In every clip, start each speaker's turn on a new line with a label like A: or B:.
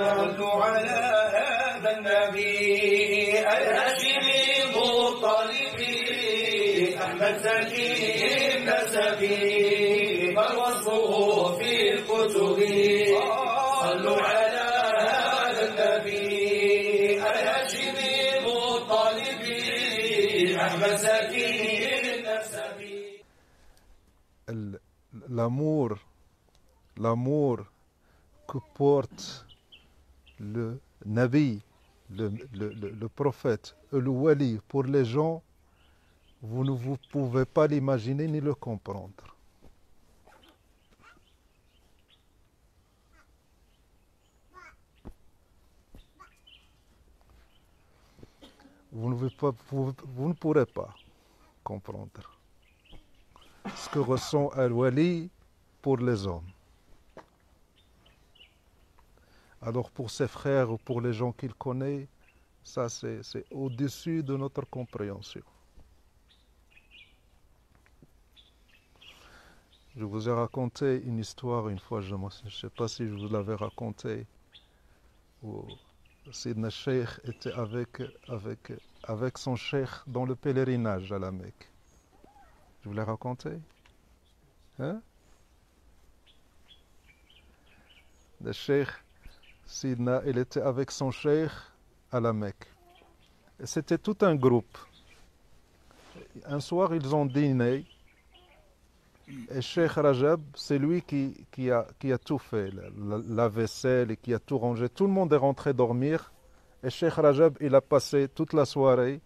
A: صلوا على هذا النبي الهاشمي المطلبي أحمد زكي النسبي بل وصفه في الكتب صلوا على هذا النبي الهاشمي المطلبي أحمد زكي النسبي.
B: L'amour que porte le Nabi, le prophète, le wali pour les gens, vous ne vous pouvez pas l'imaginer ni le comprendre. Vous ne pourrez pas comprendre ce que ressent un wali pour les hommes. Alors pour ses frères ou pour les gens qu'il connaît, ça c'est au-dessus de notre compréhension. Je vous ai raconté une histoire une fois, je ne sais pas si je vous l'avais raconté, où Sidna Sheikh était avec son cheikh dans le pèlerinage à la Mecque. Je vous l'ai raconté? Hein? Le cheikh Sidna, il était avec son cheikh à la Mecque. Et c'était tout un groupe. Un soir, ils ont dîné. Et Cheikh Rajab, c'est lui qui a tout fait, la vaisselle, et qui a tout rangé. Tout le monde est rentré dormir. Et Cheikh Rajab, il a passé toute la soirée,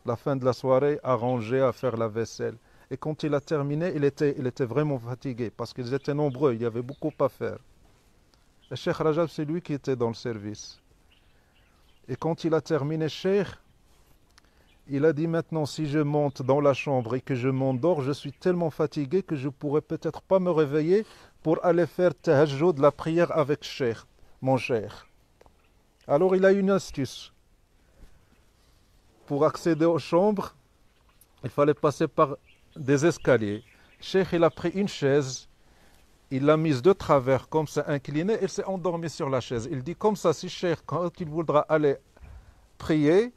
B: la fin de la soirée, à ranger, à faire la vaisselle. Et quand il a terminé, il était vraiment fatigué parce qu'ils étaient nombreux, il y avait beaucoup à faire. Et Cheikh Rajab, c'est lui qui était dans le service. Et quand il a terminé, Cheikh, il a dit maintenant, si je monte dans la chambre et que je m'endors, je suis tellement fatigué que je ne pourrais peut-être pas me réveiller pour aller faire tahajjud, la prière avec Cheikh, mon Cheikh. Alors il a une astuce. Pour accéder aux chambres, il fallait passer par des escaliers. Cheikh, il a pris une chaise, il l'a mise de travers, comme ça, inclinée, et il s'est endormi sur la chaise. Il dit comme ça, si Cheikh, quand il voudra aller prier,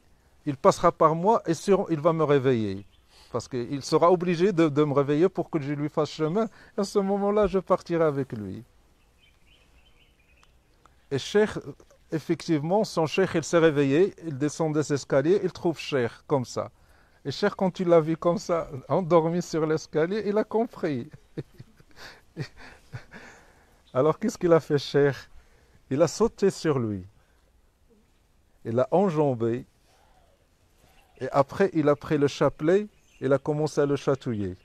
B: il passera par moi et il va me réveiller. Parce qu'il sera obligé de me réveiller pour que je lui fasse chemin. À ce moment-là, je partirai avec lui. Et Cheikh, effectivement, son Cheikh, il s'est réveillé, il descend des escaliers, il trouve Cheikh comme ça. Et Cheikh, quand il l'a vu comme ça, endormi sur l'escalier, il a compris. Alors, qu'est-ce qu'il a fait, Cheikh? Il a sauté sur lui. Il l'a enjambé. Et après, il a pris le chapelet, il a commencé à le chatouiller.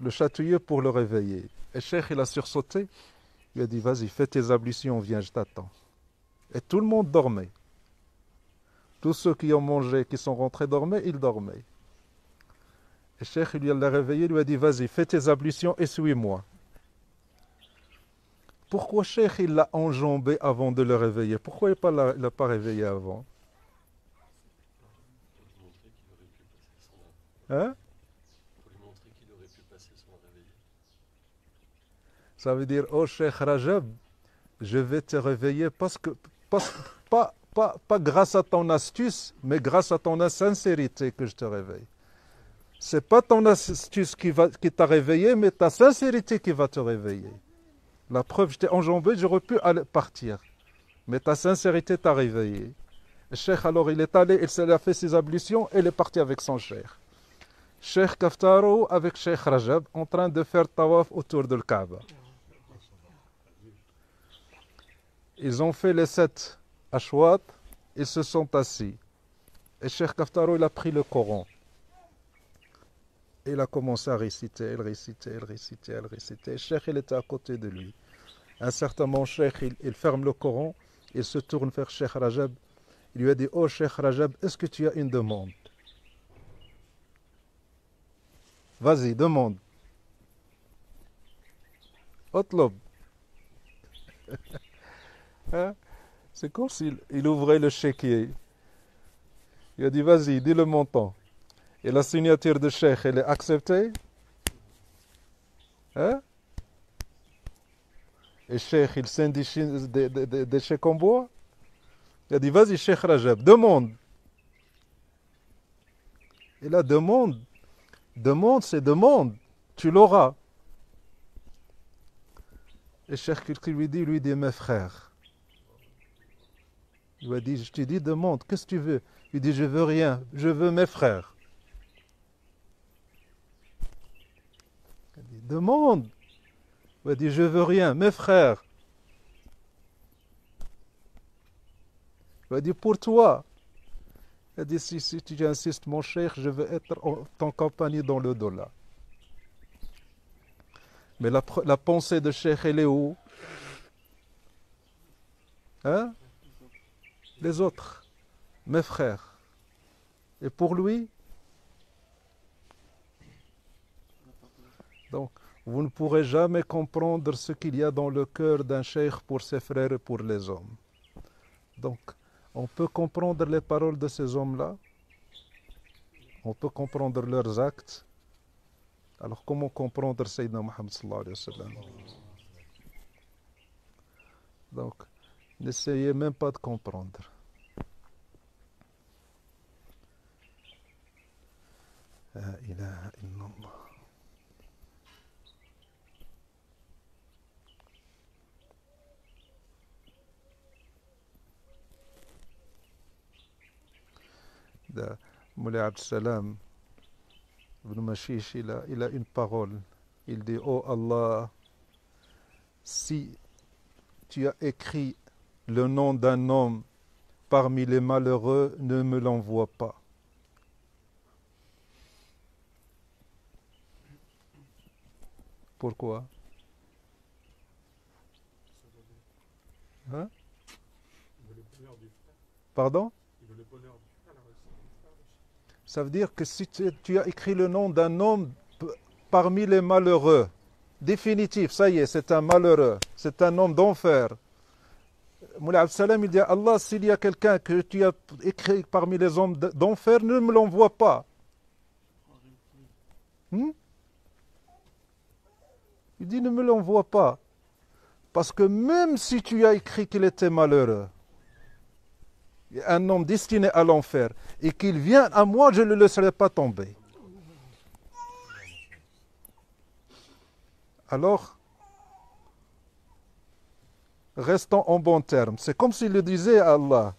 B: Le chatouiller pour le réveiller. Et Cheikh, il a sursauté. Il a dit, vas-y, fais tes ablutions, viens, je t'attends. Et tout le monde dormait. Tous ceux qui ont mangé, qui sont rentrés dormaient, ils dormaient. Et Cheikh, il l'a réveillé, il lui a dit, vas-y, fais tes ablutions et suis-moi. Pourquoi Cheikh, il l'a enjambé avant de le réveiller? Pourquoi il ne l'a pas réveillé avant? Hein?
C: Pour lui montrer qu'il aurait pu passer sans réveiller.
B: Ça veut dire, oh Cheikh Rajab, je vais te réveiller pas grâce à ton astuce, mais grâce à ton sincérité que je te réveille. Ce n'est pas ton astuce qui t'a réveillé, mais ta sincérité qui va te réveiller. La preuve, je t'ai enjambé, j'aurais pu aller partir. Mais ta sincérité t'a réveillé. Le Cheikh, alors, il est allé, il a fait ses ablutions et il est parti avec son Cheikh. Cheikh Kaftaro avec Cheikh Rajab en train de faire tawaf autour de Kaaba. Ils ont fait les 7 ashwat, ils se sont assis. Et Cheikh Kaftaro, il a pris le Coran. Il a commencé à réciter, il récitait. Et Cheikh, il était à côté de lui. À un certain moment, Cheikh, il ferme le Coran, il se tourne vers Cheikh Rajab. Il lui a dit, oh Cheikh Rajab, est-ce que tu as une demande? Vas-y, demande. Otlob. Hein? C'est comme s'il ouvrait le chéquier. Il a dit, vas-y, dis le montant. Et la signature de Cheikh, elle est acceptée? Hein? Et Cheikh, il scinde des chèques en bois. Il a dit, vas-y, Cheikh Rajab, demande. Et là, demande, c'est demande, tu l'auras. Et Cheikh qui lui dit, mes frères. Il lui a dit, je te dis, demande, qu'est-ce que tu veux? Il dit, je veux rien, je veux mes frères. Il dit, demande. Il a dit, je veux rien, mes frères. Il a dit, pour toi. Il a dit, si tu insistes, mon cheikh, je veux être en ton compagnie dans le dollar. Mais la pensée de cheikh, elle est où? Hein? Les autres, mes frères. Et pour lui? Donc, vous ne pourrez jamais comprendre ce qu'il y a dans le cœur d'un cheikh pour ses frères et pour les hommes. Donc, on peut comprendre les paroles de ces hommes-là. On peut comprendre leurs actes. Alors, comment comprendre Sayyidina Muhammad sallallahu alayhi wa sallam? Donc, n'essayez même pas de comprendre. La ilaha illallah. Moulay Abd Salam Ibn Mashish, il a une parole. Il dit, oh Allah, si tu as écrit le nom d'un homme parmi les malheureux, ne me l'envoie pas. Pourquoi? Hein? Pardon? Ça veut dire que si tu as écrit le nom d'un homme parmi les malheureux, définitif, ça y est, c'est un malheureux, c'est un homme d'enfer. Moulay Abd Salam, il dit à Allah, s'il y a quelqu'un que tu as écrit parmi les hommes d'enfer, ne me l'envoie pas. Il dit, ne me l'envoie pas. Parce que même si tu as écrit qu'il était malheureux, un homme destiné à l'enfer, et qu'il vient à moi, je ne le laisserai pas tomber. Alors, restons en bons termes. C'est comme s'il le disait à Allah.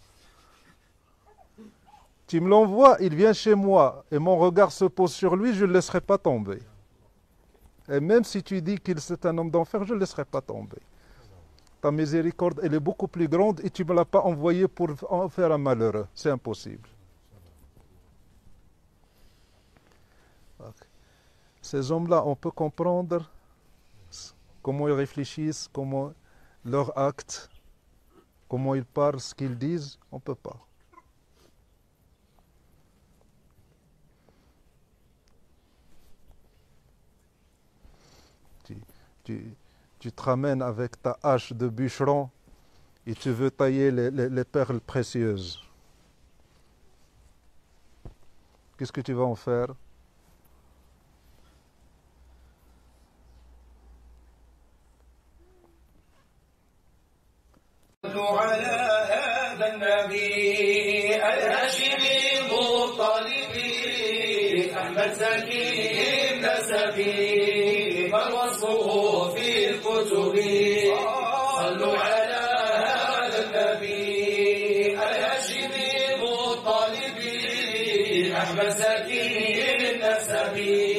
B: Tu me l'envoies, il vient chez moi, et mon regard se pose sur lui, je ne le laisserai pas tomber. Et même si tu dis qu'il c'est un homme d'enfer, je ne le laisserai pas tomber. Ta miséricorde, elle est beaucoup plus grande et tu ne me l'as pas envoyé pour en faire un malheureux. C'est impossible. Okay. Ces hommes-là, on peut comprendre comment ils réfléchissent, comment leurs actes, comment ils parlent, ce qu'ils disent. On ne peut pas. Tu te ramènes avec ta hache de bûcheron et tu veux tailler les perles précieuses. Qu'est-ce que tu vas en faire?
A: فالوصفه في الكتب صلوا على هذا النبي الهاشمي المطلب أحمد زكي النسبي